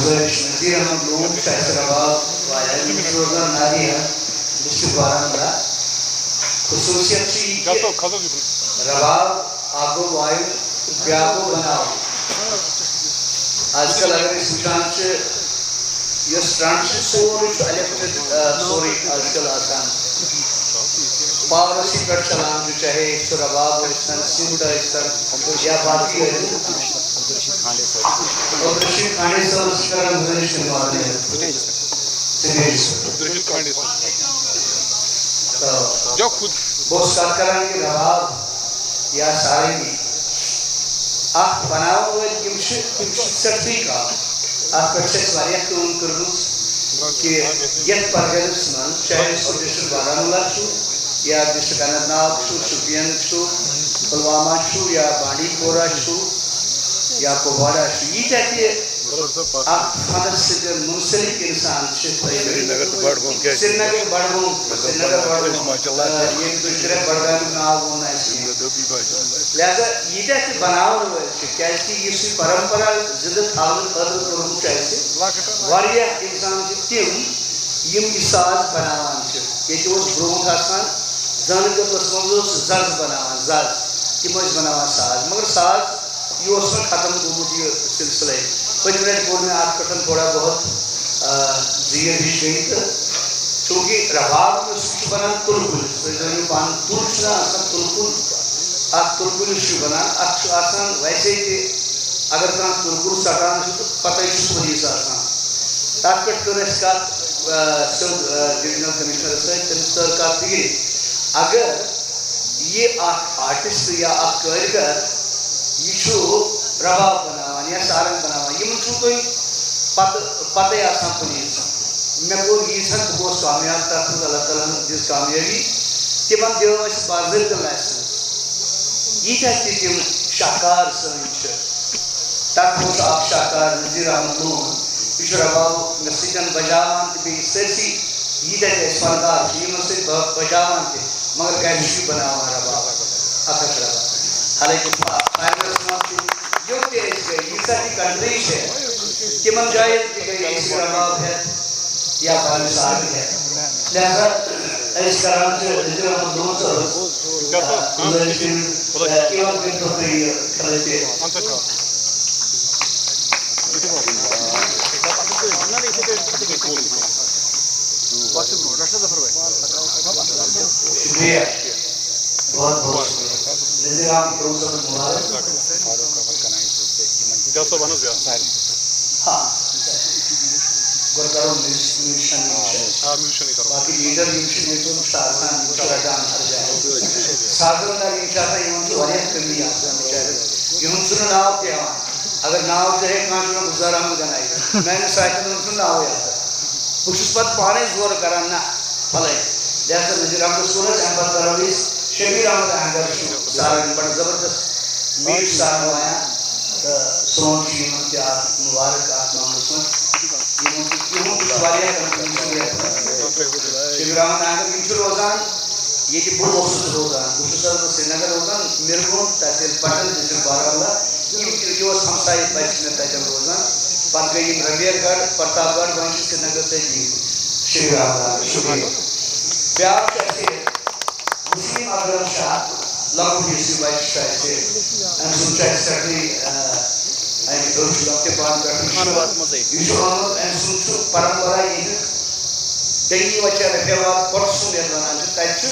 گزارش نذیر احمد لون شاہ رباب وایا روزان ناریہ ڈسٹرکٹ بارہمولہ خصوصیت چی رباب آگو وائل بیاگو بناو آج کل اگر اس وچان سے یہ سٹرانٹ سوری الیکٹرک سوری آج کل آسان پاور اسی پر چلان جو چاہے اس رباب و اس طرح سنٹا اس طرح یا باقی ہے اور رشید کھانے سے اس طرح گزارش کروانے ہیں تو بہت ساتھ کی رباب یا سارے بھی آپ بناو ہوئے کمشت سرفی کا آپ پرچس واریت کو ان کرنوس کہ یک پرگرس من چاہے اس کو ڈسٹرکٹ بارہمولہ چھو یا ڈسٹرکٹ اننت ناگ چھو شوپین چھو پلوامہ چھو یا بانڈی پورہ چھو یا کوبواڑہ چھو یہ چاہتی ہے آپ فنس سے منسلک انسان سری نگر بڑھگون یہ دوسرے بڑھگان ناو ہونا ہے لہذا یہ چاہتی بناو ہوئے کیا اس کی یہ سی پرمپرا زدت حالت قدر کروں چاہتی واریہ انسان تیم یم اساز بناوان یہ جو برونٹ آسان زن کے پسمنزوس زز بناوان زز یہ مجھ بناوان ساز مگر ساز یہ اس میں ختم گمت یہ سلسلہ ہے پچھلے پور میں آپ کٹن تھوڑا بہت زیر بھی گئی تھا چونکہ رباب میں اس کی بنا تلکل پہلے پان تلچنا آسان تلکل آپ تلکل اس کی بنا آسان ویسے ہی کہ اگر کان تلکل سٹان تو پتہ ہی اس پولیس آسان آپ کٹ کر اس کا ڈویژنل کمشنر سے تنسر کا تیری اگر یہ آرٹسٹ یا آپ کارگر یہ چھو رباب بناوان یا سارنگ بناوان یہ منچو کوئی پتہ آسان پولیس میں کو یہ سن بہت کامیاب تھا اللہ تعالیٰ نے جس کامیابی کہ من دیو اس بازر کا لائسنس یہ چاہتی کہ شاکار سنچ تک وہ آپ شاکار نذیر احمد لون یہ رباب نسیجن بجاوان بھی سرسی یہ چاہتے اس فردار یہ مسجد بجاوان تھے مگر گہشی بناوان رباب اکھت رباب حالانکہ فائر رسمان کی جو کہ اس کے یہ ساری کنٹریش ہے کہ من جائے کہ اس رباب ہے یا فائر صاحب ہے لہذا اس کرام سے نذیر احمد لون سے گزارشن ایوان بنتو پہ کھلتے شکریہ بہت بہت نذیر احمد لون صاحب مبارک ہاں گرداروں میوشن باقی لیڈر میوشن یہ تو مشتاقان مشتاقان ہر جائے سادروں کا یہ چاہتا ہے یہ تو وریت کرنی آسان مشاہدہ یہ ہم سنو ناو کیا ہاں اگر ناو جائے کہاں جو گزارا ہم جنائی میں نے سائیکل میں سنو ناو یاد ہے کچھ اس پر پانے زور کرانا پھلے جیسا نذیر احمد سورج احمد درویز شبیر احمد احمد سارن بڑا زبردست میر سارن آیا سون شیمن کے مبارک آسمان رسول یہ کچھ والیہ شبیر احمد احمد انچو روزان یہ کہ بڑھ وقت روزان کچھ سر سری نگر روزان مرگون تحصیل پٹن ڈسٹرکٹ بارہمولہ یہ اس ہمسائی بیچ میں تجم روزان پت گئی رویر گڑھ پرتاپ گڑھ بنشی سری نگر سے جی شبیر احمد شکریہ بیار کہتے مسلم اکرم شاہ لگو جیسی بائش شاہ سے انسون چاہی سکری این دوش لگتے پان کرتے یوشو آمد انسون چو پرمپرا یہ دنگی وچہ رفیوات پرسون یادوانا جو تیچو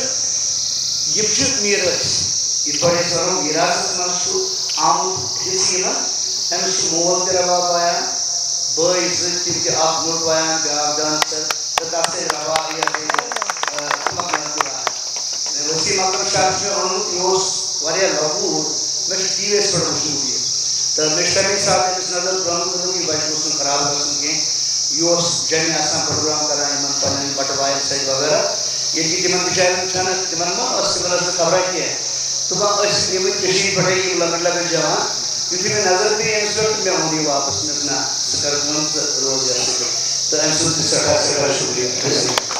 یہ چوت میرس یہ بڑے سروں میراثت منسو آمد حسی نا انسو مول کے روا پایا بائی عزت تیم کے آپ نور پایا بیاب دانسر تتا سے روا یا دے مقنن کیا وسیم اکرم شاہ میں انہوں یوس واریا لگور میں ٹی وی ایس پر مشہور ہوئی تو مشتری صاحب نے اس نظر پرانو کروں کی بچ مسلم خراب کرسن کے یوس جنی آسان پروگرام کر رہا ہے من پنن بٹوائل سائد وغیرہ یہ کی تمن بچائن چھانا تمن ما اس سے بلد خبرہ کی ہے تو با اس نیمت کشید پڑھائی کی لگن لگن جوان کیونکہ میں نظر بھی انسٹرکٹ میں ہونی واپس میں اپنا سکر منت روز جاتے ہیں تو انسٹرکٹ کی سکر شکریہ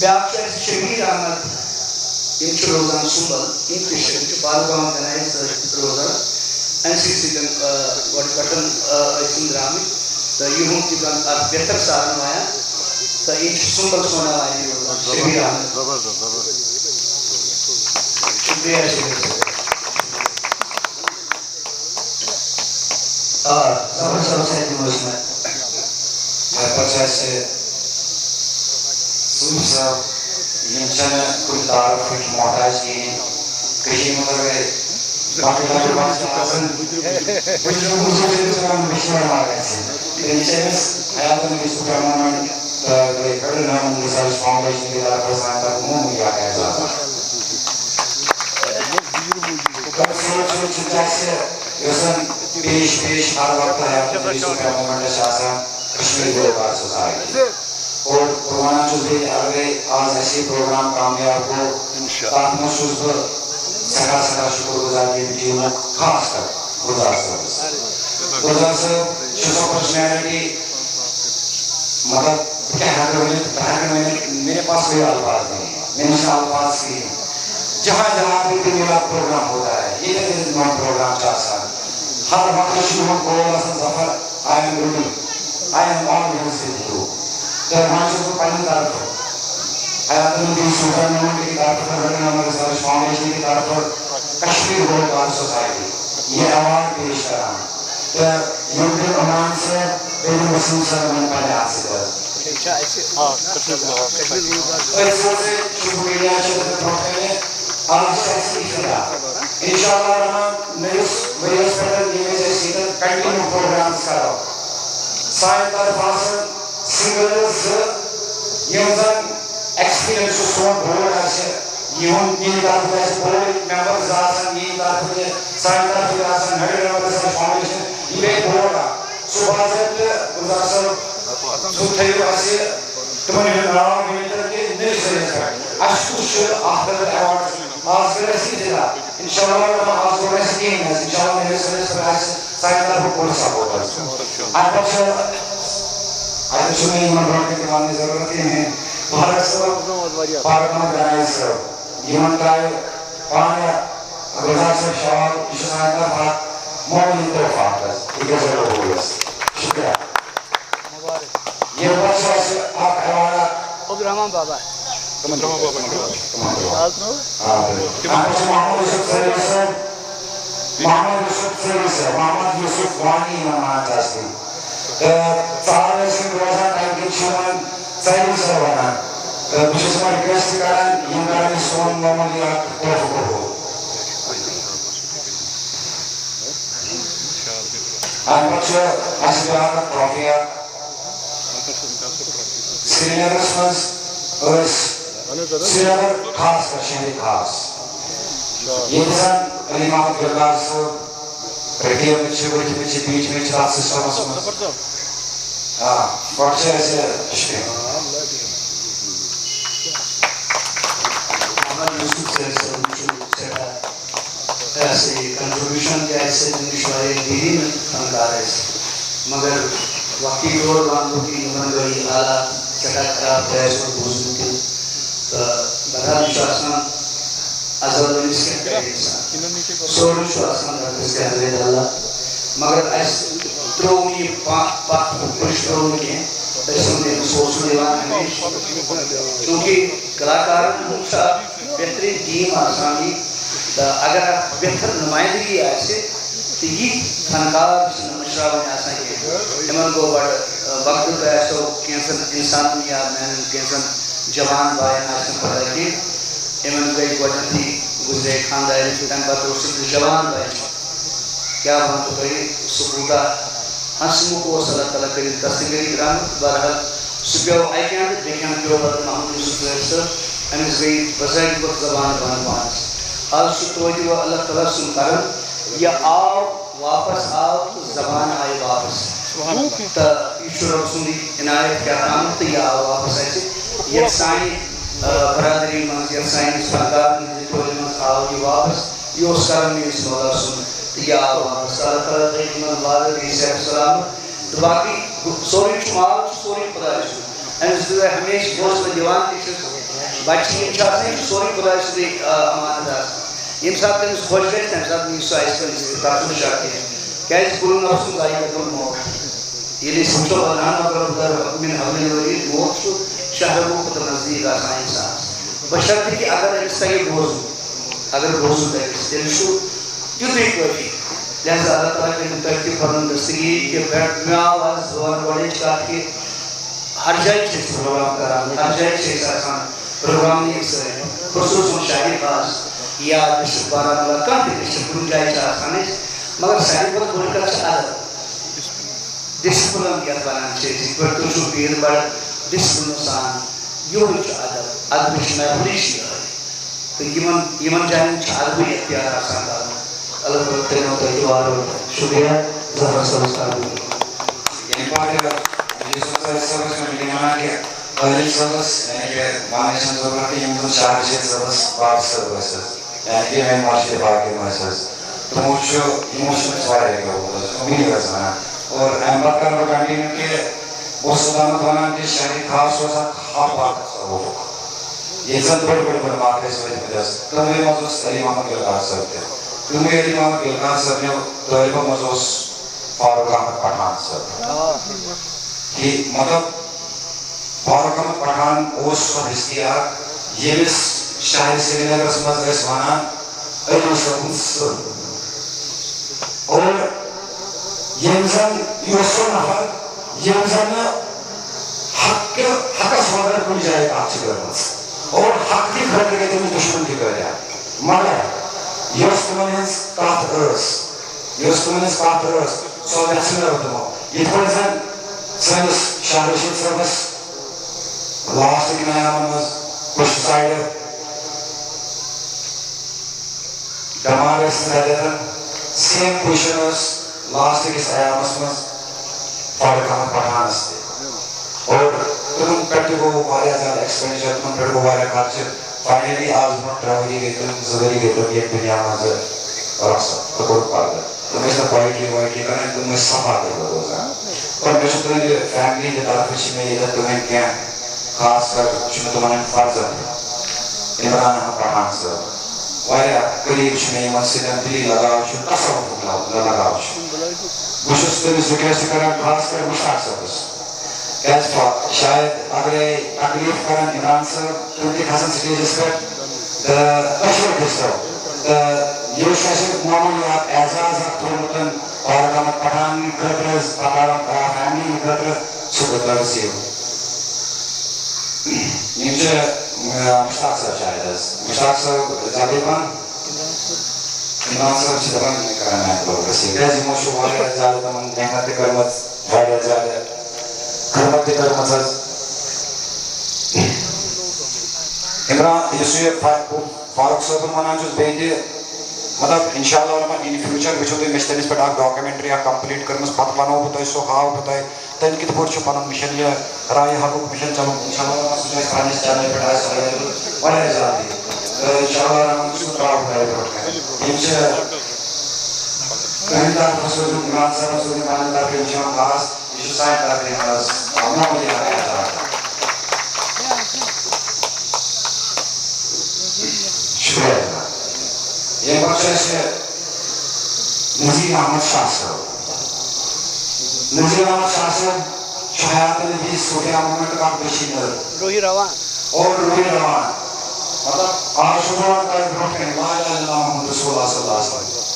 بیاکھ چاہتے شبیر احمد انچو روزان سنبل انچو بارگاہم کنائی سر روزان امسی سۭتۍ گۄڈٕ پٮ۪ٹھ ٲسۍ درٛامٕتۍ تہٕ یِہُنٛد تہِ اکھ بہتر سارن وایان تہٕ یہِ چھُ سُمبل سونا واجہِ شبیٖر احمد شُکریہ شبیٖر صٲب زبر صٲب سۭتۍ دِمو أسۍ مےٚ پَتہٕ چھِ اَسہِ صوٗفی صٲب یِم چھِنہٕ کُنہِ تعارُفٕکۍ محتاج کِہیٖنۍ کٔشیٖرِ منٛز اگرے باقٕے لۄکٕٹۍ بچہٕ چھِ آسان بہٕ چھُس مشوَر گژھِ تیٚلہِ چھِ أمِس حیاتن یُس ٹورنامٮ۪نٛٹ گٔے کٔڑٕن رِسٲرٕچ فاوُنٛڈیشن کی طرفہٕ سانہِ طرفہٕ معموٗلی اکھ اعزاز چھُ اَسہِ یۄس زن پیش ہر وقتہٕ حیاتن ٹورنامٮ۪نٛٹس چھِ آسان کشمیٖر گلوکار سوسایٹی اور بہٕ وَنان چھُس بیٚیہِ اگرے آز اَسہِ یہِ پروگرام کامیاب گوٚو تَتھ منٛز چھُس بہٕ سٮ۪ٹھاہ سٮ۪ٹھاہ شُکُر گُزار ییٚمہِ ٹیٖمُک خاص کر گُلزار صٲبس گُلزار صٲب چھُ سۄ پٔرسنیلٹی مطلب بہٕ کیٛاہ ہٮ۪کہٕ ؤنِتھ میرے پاس کوئی الفاظ نہیں ہے میرے سے الفاظ کی جہاں جہاں پہ بھی میرا پروگرام ہوتا ہے ییٚتٮ۪ن ییٚتٮ۪ن میون پروگرام چھُ آسان ہر وقتہٕ چھُ میون گول آسان Zafar I am ready I am always with you تہٕ وۄنۍ چھُس بہٕ پنٛنہِ طرفہٕ حیاتن ٹورنامٮ۪نٛٹ کی طرفہٕ رِسٲرٕچ فاوُنٛڈیشن کی طرفہٕ کشمیٖر گلوکار سوسایٹی یہِ ایوارڈ پیش کران تہٕ یِم تہِ عمان صٲب بیٚیہِ وسیٖم صٲب وۄنۍ پنٛنہِ اَتھٕ سۭتۍ حظ أتھۍ سۭتۍ شُکریہ چھِ برونٛٹھ کَنہِ آز چھِ اَسہِ اِفتِتاح اِنشاء اللہ رحمان نٔوِس ؤریَس پٮ۪ٹھ ییٚمہِ وِزِ أسۍ ییٚتٮ۪ن کنٹِنیوٗ پروگرامٕز کرو سانہِ طرفہٕ آسن سِنٛگٲرٕس زٕ یِم زن ایکسپیٖرینس چھُ سون بوڑ آسہِ یِہُنٛد یِہنٛدِ طرفہٕ آسہِ بوڑ مٮ۪مبر زٕ آسن یِہنٛدِ طرفہٕ تہِ سانہِ طرفہٕ تہِ آسن ہیڈ مٮ۪مبر رِسٲرٕچ فاوُنٛڈیشن یہِ گٔے بوڑ اکھ سُہ باضٲبطہٕ گُلزار صٲب سُہ تھٲیِو اَسہِ تِمن ہُنٛد ناو ؤنِتھ کہِ نٔوِس ؤریَس پٮ۪ٹھ اَسہِ کُس چھُ اَتھ خٲطرٕ ایوارڈ آز کٔر اَسہِ اِفتِتاح اِنشاء اللہ آز کوٚر اَسہِ کِہیٖنۍ حظ اِنشاء اللہ نٔوِس ؤریَس پٮ۪ٹھ آسہِ سانہِ طرفہٕ پوٗرٕ سپوٹ حظ اَمہِ پَتہٕ چھُ اَتہِ چھُنہٕ یِمن برونٛٹھ کَنہِ وَننٕچ ضروٗرت کِہیٖنۍ فاروق صٲب فاروق احمد گنایی صٲب یِمن ترٛایہِ پانہٕ گُلزار صٲب شال یہِ چھُ سانہِ طرفہٕ اکھ معموٗلی تحفہٕ حظ یہِ گژھِ قبوٗل حظ شُکریہ ییٚمہِ پَتہٕ چھُ اَسہِ اکھ ایوارڈ اکھ عبدالرحمان بابا محمد یوسف سٲری صٲب محمد یوسف وانی یِمن وَنان چھِ اَسہِ تہٕ ژَر ٲسۍ یِم روزان تَمہِ کِنۍ چھِ یِمن ژَرِ صٲب وَنان تہٕ بہٕ چھُس یِمن رِکویسٹ کران یِم کرن یہِ سون معموٗلی اکھ تحفہٕ قبوٗل اَمہِ پَتہٕ چھُ اَسہِ بیٛاکھ اکھ ٹرافی اکھ سرینگرس منٛز ٲسۍ سرینگر خاص کر شہری خاص ییٚتہِ زن علی محمد گُلزار صٲب رٔٹیمٕتۍ چھِ ؤتھمٕتۍ چھِ بیٖٹھمٕتۍ چھِ تَتھ سِسٹمس منٛز گۄڈٕ چھِ اَسہِ شُکریہ محمد یوسف سر صٲب چھُ سٮ۪ٹھاہ کنٹرٛبیوٗشن تہِ آسہِ تٔمِس چھُ واریاہ بہتریٖن فنکار اَسہِ مگر وقتی طور وَنہٕ کہِ یِمن گٔے حالات سٮ۪ٹھاہ خراب تہِ آسہِ بوٗزمُت تہِ تہٕ بہرحال یہِ چھُ آسان عذاب أمِس کیٛاہ کرِ اِنسان سورُے چھُ آسان رۄبَس کیٛاہ اللہ مگر اَسہِ ترٛوو نہٕ یہِ پتھ پُش ترٛوو نہٕ کینٛہہ أسۍ ووٚن أمِس اوس دِوان ہمیشہِ چوٗنٛکہِ کلاکارن ہُنٛد چھُ اکھ بہتریٖن ٹیٖم آسان یہِ تہٕ اگر اکھ بہتر نُمٲیندگی آسہِ تہٕ یِتھۍ فنکار چھِنہٕ مٔشراوٕنۍ آسان کینٛہہ یِمن گوٚو بَڑٕ وقتہٕ تۄہہِ آسیو کینٛژن اِنسانن یا میانٮ۪ن کینٛژن جوان باین آسہِ نہٕ پتہ کینٛہہ یِمن گٔے گۄڈنٮ۪تھٕے گُزرے خاندارٮ۪ن تَمہِ پتہٕ اوس یہِ جوان بچہِ کیٛاہ وَنہٕ تۄہہِ سُہ کوٗتاہ ہنسمُکھ اوس اللہ تعالیٰ کٔرِتھ تصدیٖقی درٛامُت بہرحال سُہ پیوٚو اَکہِ اَندٕ بیٚکہِ اَندٕ پیوٚو پتہٕ محمد یوسف سٲری صٲب أمِس گٔے بَضٲبطہٕ پٲٹھۍ زبان بنٛد پانس آز چھُ توتہِ اللہ تعالیٰ سُنٛد کرم یہِ آو واپس آو تہٕ زبان آیہِ واپس تہٕ یہِ چھُ رۄب سُنٛدٕے عنایت کیٛاہ تامَتھ تہٕ یہِ آو واپس اَسہِ یَتھ سانہِ برادری منٛز یَتھ سٲنِس فنکارن ہٕنٛدِ ٹولہِ منٛز آو یہِ واپس یہِ اوس کرم میٲنِس مولا سُنٛد تہٕ یہِ آو واپس اللہ تعالیٰ تھٲیِن یِمن واریاہ بیٚیہِ صحت سلامت تہٕ باقٕے سورُے چھُ مال چھُ سورُے خۄداے سُنٛد أمِس دِژ ہمیشہٕ حوصلہٕ دِوان تہِ چھُس بچہِ یِم چھِ آسان یہِ چھُ سورُے خۄداے سُنٛدٕے امانت آسان یم سات تمس خوش گژھِ تمہِ ساتہٕ نی سُہ اَسہِ کٲنٛسہِ تَتھ منٛز شک کینٛہہ کیٛازِ کُلُن نفسُن ذائقۃ الموت ییٚلہِ أسۍ وٕچھو اللہ مگر من حبل الورید موت چھُ شہرمو کھۄتہٕ نزدیٖک آسان اِنسانَس بشرطِ کہِ اگر أمِس تگہِ بوزُن اگر بوزُن تٔمِس تیٚلہِ چھُ تیُتُے کٲفی لہذا اللہ تعالیٰ کٔرِن تۄہہِ تہِ پَنُن دستگیری کہِ مےٚ آو آز وَنہٕ گۄڈٕنِچ کَتھ کہِ ہر جایہِ چھِ أسۍ پروگرام کران ہر جایہِ چھِ أسۍ آسان پروگرام نِنۍ سۭتۍ خصوٗصاً شاہی خاص یا ڈسٹرک بارہمولہ کانٛہہ تہِ ڈسٹرک کُنہِ جایہِ چھِ آسان أسۍ مگر ساروی کھۄتہٕ بوٚڑ کَتھ چھِ ادب ڈسپلن یَتھ وَنان چھِ أسۍ یِتھ پٲٹھۍ تُہۍ چھُو بیٖر بڑٕ ڈسپلنہٕ سان یِہوٚے چھُ ادب ادبٕچ محفلٕے چھِ یِہوٚے تہٕ یِمن جاین چھُ ادبٕے اختیار آسان کَرُن اللہ تعالیٰ کٔرِنو تۄہہِ تہِ وارٕ وارٕ شُکریہ ظفر صٲبَس کَرُن عٲدِل صٲبَس یعنی کہ ماننہٕ چھَنہٕ ضروٗرت کہِ یِم زَن شاہ رشیٖد صٲبَس باب صٲب ٲسۍ حظ یعنی کہ میٛانہِ مارشد باقٕے ٲسۍ حظ تِمو چھُ أمِس واریاہ گوٚمُت حظ وٕنہِ حظ وَنان اور اَمہِ پَتہٕ کَرٕ بہٕ کَنٹِنیوٗ کہِ بہٕ اوسُس اوتامَتھ وَنان کہِ شاہی خاص اوس اکھ ہَب اکھ تصوُفُک ییٚتہِ زَن بٔڑۍ بٔڑۍ علماء ٲسۍ وٲتمٕتۍ حظ تِموٕے منٛز اوس علی محمد گُلکار صٲب تہِ تِموٕے علی محمد گُلکار صٲبنیو طٲلبو منٛز اوس فاروق احمد پٹھان صٲب کہِ مطلب فاروق احمد پٹھان اوس سۄ ہستی اکھ ییٚمِس شاہہِ سرینگرس منٛز ٲسۍ وَنان علی صٲبُن سٕر اور ییٚمۍ زن یہِ اوس سُہ نفر ییٚمۍ زن نہٕ حقس بغٲر کُنہِ جایہِ کتھ چھِ کٔرمٕژ اور حق کہِ خٲطرٕ گٔے تٔمِس دُشمن تہِ کٲریا مگر یۄس تِمن ہٕنٛز کتھ ٲس سۄ ویژھنٲو تِمو یِتھ پٲٹھۍ زن سٲنِس شاہ رشیٖد صٲبس لاسٹٕکۍ نایامن منٛز کُشہِ سایڈٕ بٮ۪مار ٲسۍ تَتٮ۪تھ سیم پُزِشن ٲس لاسٹٕکِس ایامس منٛز فاروق احمد پٹھانس تہِ اور تِمن پٮ۪ٹھ تہِ گوٚو واریاہ زیادٕ ایکسپینڈِچر تِمن پٮ۪ٹھ گوٚو واریاہ خرچہٕ فاینلی آز برونٛٹھ 3 ؤری گٔے تِم 2 ؤری گٔے تِم ییٚتہِ دُنیا منٛزٕ رۄخصت تہٕ کوٚرُکھ پردٕ تِم ٲسۍ نہٕ پویٹری وویٹری کران تِم ٲسۍ صفا دِلہٕ روزان اور مےٚ چھُ تُہنٛدِ فیملی ہِنٛدِ طرفہٕ چھِ مےٚ ییٚتٮ۪تھ تُہنٛدۍ کینٛہہ خاص کر چھُ مےٚ تِمن ہٕنٛدۍ فرزند عمران احمد پٹھان صٲب واریاہ قریٖب چھُ مےٚ یِمن سۭتۍ دِلی لگاو چھُ تصوُفُک لگاو چھُ بہٕ چھُس تٔمِس رِکویسٹ کران خاص کر مُشتاق صٲبس کیازِ شاید اگرے تکلیف کران عمران صٲب تِم تہِ کھسن سٹیجس پٮ۪ٹھ تہٕ دۄشوے ڈِسٹرو تہٕ یہِ اوس اَسہِ معموٗلی اکھ اعزاز اکھ تھوٚومُت فاروق احمد پٹھان خٲطرٕ حظ فیملی ہِنٛدِ خٲطرٕ سُہ کوٚر رٔسیٖو یِم چھِ مُشتاق صٲب شاید حظ مُشتاق صٲب جلدی پہن عمران صٲب چھِ دپان مےٚ کران محفوٗظ رٔسیٖو کیازِ یِمو چھُ واریاہ زیادٕ تِمن محنت تہِ کٔرمٕژ واریاہ زیادٕ خدمت تہِ کٔرمٕژ حظ عمران یُس یہِ فاروق صٲبُن وَنان چھُس بیٚیہِ تہِ مطلب انشاء اللہ رحمان اِن فیوٗچر وٕچھو تُہۍ مےٚ چھِ تٔمِس پٮ۪ٹھ اکھ ڈاکمنٹری اکھ کمپلیٖٹ کٔرمٕژ پتہٕ ونو بہٕ تۄہہِ سُہ ہاوٕ بہٕ تۄہہِ تٔمۍ کِتھ پٲٹھۍ چھُ پنُن مِشن یہِ رایہِ حقُک مِشن چلو انشاء اللہ رحمان سُہ چھُ اَسہِ پننِس چینلہِ پٮ۪ٹھ آسہِ ایویلیبل واریاہ زیادٕ تہٕ انشاء اللہ رحمان سُہ ترٛاوو تۄہہِ برونٛٹھ کَنہِ یِم چھِ تُہنٛدِ طرفہٕ سوٗزِو عمران صٲبن سوٗزِو پننہِ طرفہٕ یِم چھِ یِوان خاص یہِ چھُ سانہِ طرفہٕ یِوان حظ معموٗلی اکھ اعزاز شُکریہ ییٚمہِ پتہٕ چھُ اَسہِ نذیٖر احمد شاہ صٲب نذیٖر احمد شاہ صٲب چھُ حیات نبی صوفیا موٗمینٹُک اکھ بشیٖندٕ روحی روان مطلب آز چھُ بہٕ وَنان تۄہہِ برونٛٹھ کَنہِ لا اِلہَ اِلَّا محمد رسول اللہ صلی اللہ علیہ وسلم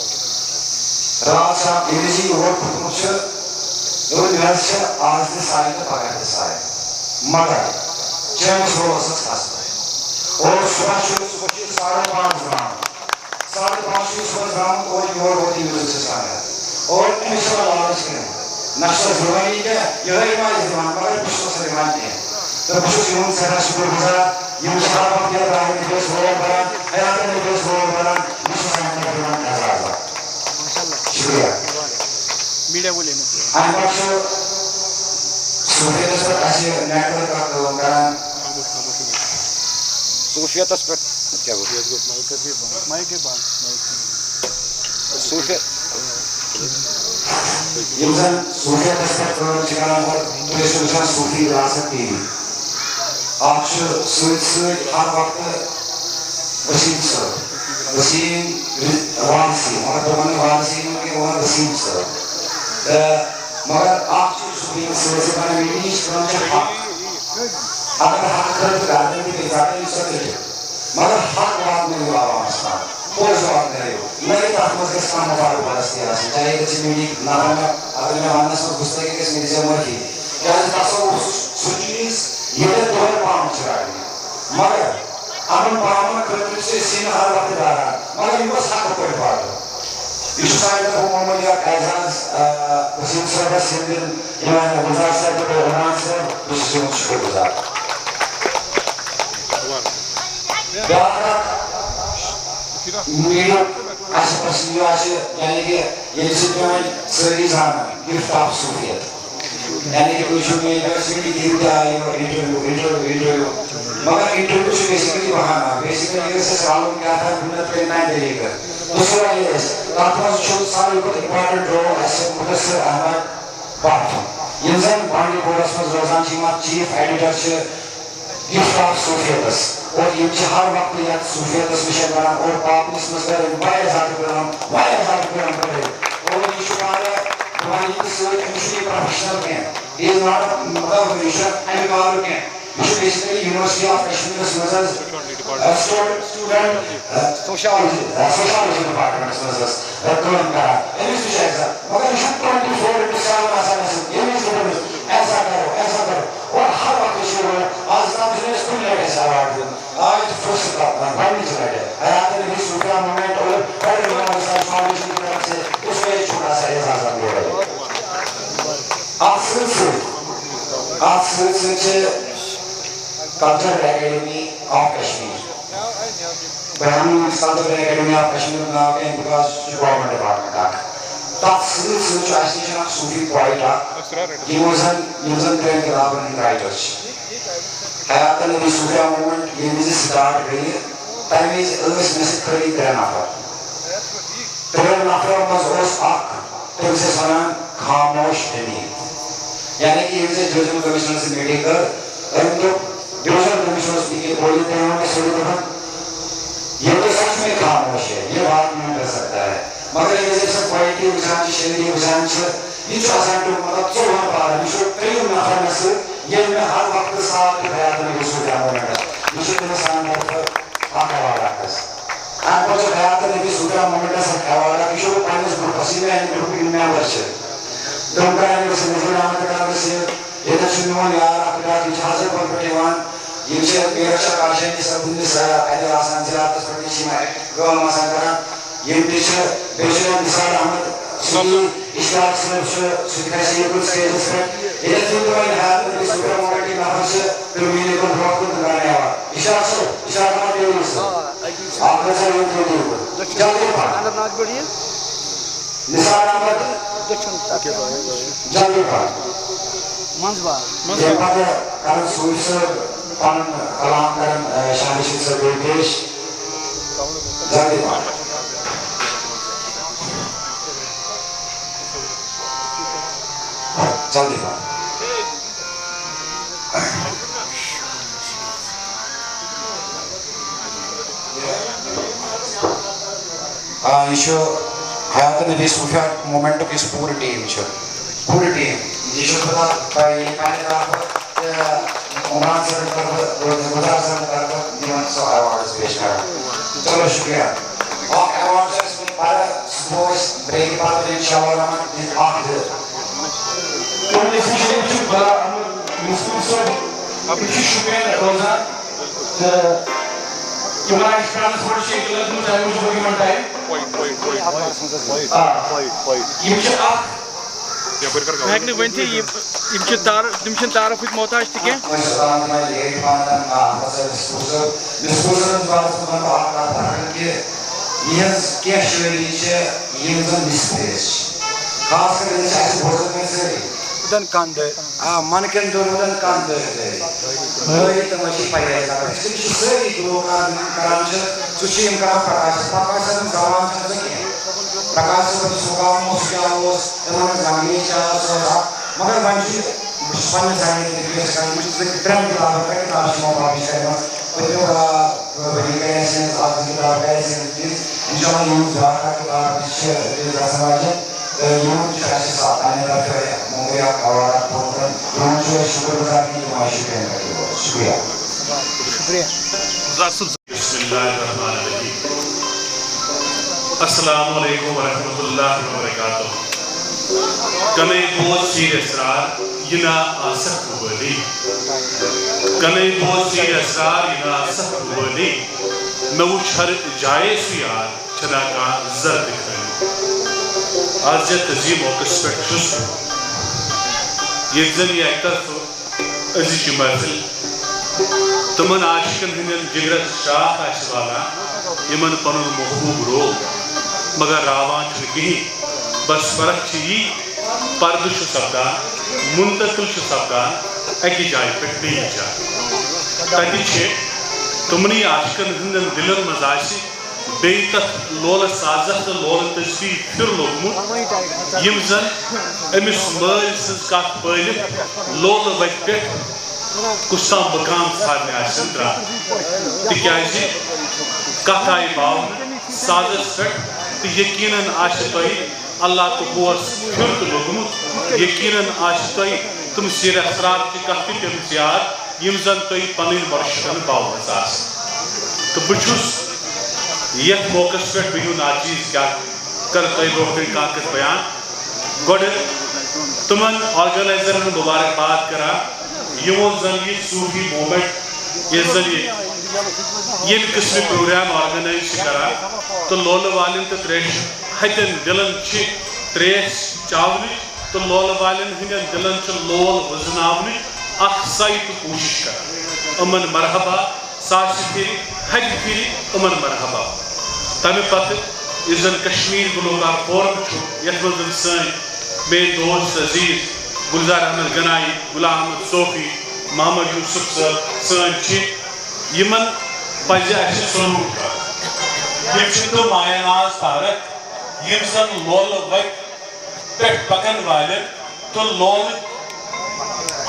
رات صاحب ییٚلہِ أسۍ یہِ یور کھوٚتمُت چھُ دوٚپُن مےٚ حظ چھِ آز تہِ ساے تہٕ پگاہ تہِ ساے مگر چٲنِس بھروسس کھسہٕ بہٕ اور صُبحس چھُ 5:30 درٛامُت 5:30 چھُ صُبحس درٛامُت اور یور ووت یہِ میوٗزِک سِسٹم اور أمِس چھِ وۄنۍ لالچ کینٛہہ نہ چھُ سۄ دِوٲنی کینٛہہ یِہوٚے ما آسہِ دِوان مگر بہٕ چھُس سۄ دِوان کینٛہہ تہٕ بہٕ چھُس یِہُنٛد سٮ۪ٹھاہ شُکُر گُزار یِم چھِ رحمت ابراہیم نبیَس وول بَران حیات نبیَس وول بَران یہِ چھُ سانہِ طرفہٕ یِوان اعزاز اکھ شُکریہ اَمہِ پتہٕ چھُ صوفیتس پٮ۪ٹھ اَسہِ نیٹؤرک اکھ کٲم کران صوفیتس پٮ۪ٹھ یِم زن صوفیتس پٮ۪ٹھ کٲم چھِ کران اور تُہۍ ٲسِو وٕچھان صوفی وراثت ٹی وی اکھ چھُ سۭتۍ سۭتۍ ہر وقتہٕ وسیٖم صٲب وسیم وانسی مگر تمہیں وانسی کے وہاں وسیم صاحب مگر آپ چیز سبین سے بنا مینیش کرنے حق اگر حق کرتے گانے بھی بزاتے ہیں سکتے مگر حق بات میں ہوا عوام اسلام کوئی جواب نہیں ہو میری تحمد کے اسلام مفارق پرستی آسی چاہیے کہ چیمینی نارنگا اگر میں وانس میں گھستے کہ کس میری زمر کی کیا اس تصور سچیز یہ دوہر پام چرائی مگر امن پامن کرتے سے سین ہر وقت دارا مگر یہ بس حق کوئی بات یہ سائد کو محمد یا اعزاز وسیم صاحب سندن امام گزار صاحب کو عنوان سے دوسری شکر گزار بیاکھ میرے ایسے پسندیو ایسے یعنی کہ یہ جسے پیوائن سری زانا گفت آف صوفیت یعنی کہ کوئی شکر یونیورسٹی دیوتے آئی ہو انٹرویو مگر انٹرویو سے بیسیکلی بہانا بیسیکلی یہ سے سوالوں کیا تھا بنت پہ نائن دے کر دوسرا یہ ہے تاتماز چھوٹ سال کو امپارٹنٹ رو ایسے مدسر احمد باتوں ینزن بانڈی بورس میں روزان چیمات چیف ایڈیٹر سے گفت آف صوفیتس اور یہ ہر وقت یا صوفیتس مشن بنا اور پاپ اس مصدر وائر ذاتی کرام کرے اور یہ شکار ہے ہماری اس انشوری پروفیشنل کے ہیں یہ نارا مطلب ہمیشہ اہم کارو کے ہیں which is basically University of Kashmir student sociology department students کام کرا ایمس بھی ایسا مگر یہ 24 into 7 ایمس ایسا کرو اور ہر وقت شروع آج کا بزنس کن لگے سوار دن آج فرصت بڑھنی چلے حیات نبی صوفیہ مومنٹ اور بڑے امام اسلام فاؤنڈیشن کی طرف سے اس میں چھوٹا سا اعزاز دے رہے آپ سے Cultural Academy of Kashmir. Brahmin Cultural Academy of Kashmir now came because the government department. That association of Sufi poet, he was an trained Arabic writer. Hayat al-Nabi Sufia movement, he was a start really. Time is always missing pretty Nafar. Nafar was always Ak, there was a son, Khamosh Dini. Yani he was a judicial commissioner's meeting and division commissioners کی بولتے ہیں کہ sorry دفعہ یہ تو سچ میں خاموش ہے یہ بات نہیں کر سکتا ہے مگر یہ جیسے کوالٹی وزان شہری وزان یہ جو آسان تو مطلب چوہاں پا رہا ہے یہ کئی نفر میں سے یہ میں ہر وقت ساتھ کے حیات میں رسول جانا ہے یہ جو انسان ہے آقا والا ہے آپ کو جو حیات میں رسول جانا مومنٹ ہے سکھا والا یہ جو پانیس گروپ حسیب ہے گروپ علمی آورش ہے دمکہ ہے کہ نظر آمد کرنے سے یہ تشنیون یار اپنا اجازت پر پٹیوان یہ سے میرا شکاشن کی سب دن سے پہلے آسان زیادہ پردیشی میں گول ماسان کرا یہ پیچھے بیچے مثال احمد سنی اشتراک سنکھا سیدل سے یہ تین دوائی حیات میں سپر موقع کی نفر سے درمینے کو بھوک کو دکھانے آوا اشتراک مات دیوئی سے آپ نے سے یہ دیوئی کو جلدی پا مثال احمد جلدی پا یہ پتہ کرن سوئی سے پانن کلام کرن شاہشی سے پیش جلدی پا جلدی پا یہ حیات نبی صوفیہ مومنٹ کی پوری ٹیم پوری ٹیم یہ جو خدا بھائی کہنے رہا عمران صاحب کا گزار صاحب کا دیوان سو ایوارڈز پیش کر چلو شکریہ اور ایوارڈز اس میں پارا سپوز بریک بات انشاءاللہ رحمت دن آخر تو نے سیشن چک بلا مسکول صاحب اپنی شکریہ روزان عمران اشکران سپورٹ شیئر کلت مجھے مجھے ہوگی منٹا ہے یہ مجھے آخ ہیک نہیں ونتی تم چھن تعارف محتاج تہ کینٛہہ من کن دون کان تمشی پائی ساری لوگ کران سم کران پرکاش پرکاش زبان پرکاش سکام زمین مگر ون پنہ زمین ترین کتاب کتاب بڑی سے آپ کی کتاب ہے انشاءاللہ یہ جانا کتاب اس سماجت یہ چاہیے ساتھ آنے کا پھر مغریا اور پروگرام یہ شکر گزار کی معاشی کرنے کا شکریہ بسم اللہ الرحمن الرحیم السلام علیکم ورحمۃ اللہ وبرکاتہ کنے بہت سیر اسرار یہ نا آسک ہولی کنے بہت سیر اسرار یہ نا آسک ہولی میں وہ چھر جائے سیار چھنا کا زرد کھنی آج جت عظیم اوکس پر چھس یہ زن یہ ایک طرف عزی کی محفل تمن عاشقن ہندن جگرت شاخ آشوالا یمن پنن محبوب رو مگر راوان چھن کہیں بس فرق چھی پرد شو سبدان منتقل شو سبدان ایکی جائے پٹ نہیں جائے تاکہ چھے تمنی عاشقن ہندن دلن مزاشی بیتت لول سازت لول تجبیر پھر لوگمت یم زن امس مال سز کات پالت لول وقت پٹ کچھ مقام ژھانڈنے آسن درٛامٕتۍ تِکیٛازِ کتھ آیہِ باونہٕ سازس پٮ۪ٹھ تہٕ یقیناً آسہِ تۄہہِ اللہ تہٕ ہوس پھِر تہٕ لوٚگمُت یقیناً آسہِ تۄہہِ تِم سیر اسرار چہِ کتھٕ پیٚمٕژ یاد یِم زن تۄہہِ پنٕنۍ مرشدن باومٕژ آسن تہٕ بہٕ چھُس یتھ موقعس پٮ۪ٹھ بہٕ ناچیز کیٛاہ کرٕ تۄہہِ برٛونٛہہ کَنہِ کانٛہہ کتھ بیان گۄڈٕ تِمن آرگنایزرن مبارکباد کران یمو زن یہ صوفی مومنٹ یہ زن یہ قسم پروگرام آرگنائز کران تو لول والن تو تریش ہتن دلن چھ تریش چاونی تو لول والن ہندن دلن چھ لول وزناونی اخ سائی تو کوشش کر امن مرحبا ساسی پھر حج پھر امن مرحبا تمہیں پتہ یہ زن کشمیر گلوکار فورم چھو یت منزن سن بے دوست عزیز گلزار احمد گنائی غلام احمد صوفی محمد یوسف صاحب سن چھ یمن پزِ اسہِ سلوٗٹ کرُن یم چھِ تِم مایا ناز تارک یم زن لولہٕ وتہِ پٮ۪ٹھ پکن والٮ۪ن تہٕ لولہٕ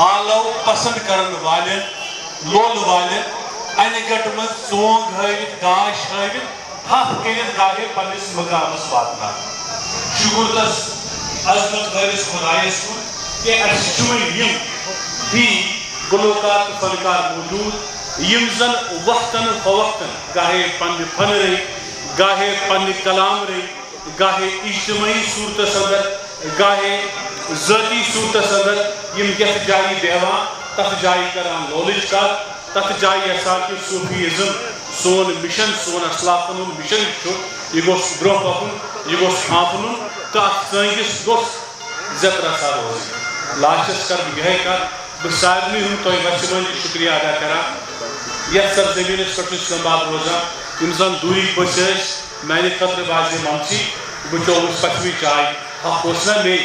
آلو پسند کرن والٮ۪ن لولہٕ والٮ۪ن انہِ گٹہٕ منٛز ژونٛگ ہٲوِتھ گاش ہٲوِتھ تھپھ کٔرِتھ گاہے پننِس مقامس واتناوان شُکر تس عظمت وٲلِس خۄدایس کُن کہ اسہِ چھُ وۄنۍ یِم ہی گلوکار تہٕ فنکار موجود یم زن وقتاً فوقتاً گاہے پننہِ فن رہی گاہے پننہِ کلام رہی گاہے اجتماعی صورتس اندر گاہے ذاتی صورتس اندر یم یتھ جایہِ بیہوان تتھ جایہِ کران لولٕچ کتھ تتھ جایہِ یژھان کہ صوفیزم سون مشن سون اسلافن ہُنٛد مشن چھُ یہِ گوٚژھ برٛونٛہہ پکُن یہِ گوٚژھ پھانٛپھنُن تہٕ اتھ ژٲنٛگِس گوٚژھ عزت رسا روزٕنۍ لاسٹس کر بہٕ یِہے کتھ بہٕ سارنٕے ہُنٛد تۄہہِ وسہِ وۄنۍ شُکریہ ادا کران یتھ سرزمیٖنس پٮ۪ٹھ چھُس اسلام آباد روزان یم زن دوٗری پٔژھۍ ٲسۍ میانہِ خٲطرٕ باسے ممژی بہٕ چووُس پٔتمہِ چاے اکھ اوس نا مے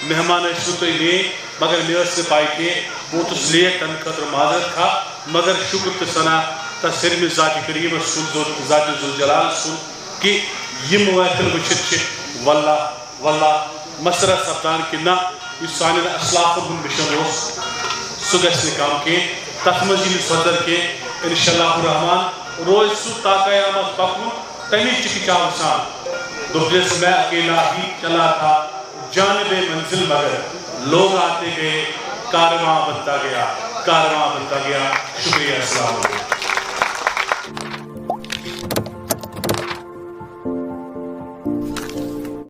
مہمان ٲسِو تُہۍ مے مگر مےٚ ٲس نہٕ پاے کینٛہہ بہٕ ووتُس لیٹ تمہِ خٲطرٕ معذرت خواہ مگر شُکر تہٕ ثنا تس سٲلمِس ذاتِ کریٖمس کُن ذاتِ ذوالجلالس کُن کہ یم محفل وٕچھِتھ چھِ واللہ واللہ مسرت سپدان کہ نہ یُس سانٮ۪ن اسلافن ہُنٛد مشن اوس سُہ گژھِ نہٕ کم کینٛہہ تتھ منٛز یی نہٕ سۄدر کینٛہہ انشاء اللہ الرحمان روزِ سُہ تا قیامت پکُن تمی چکچاو سان دوٚپنس میں اکیلا ہی چلا تھا جانب منزل مگر لوگ آتے گئے کارواں بنتا گیا شکریہ السلام علیکم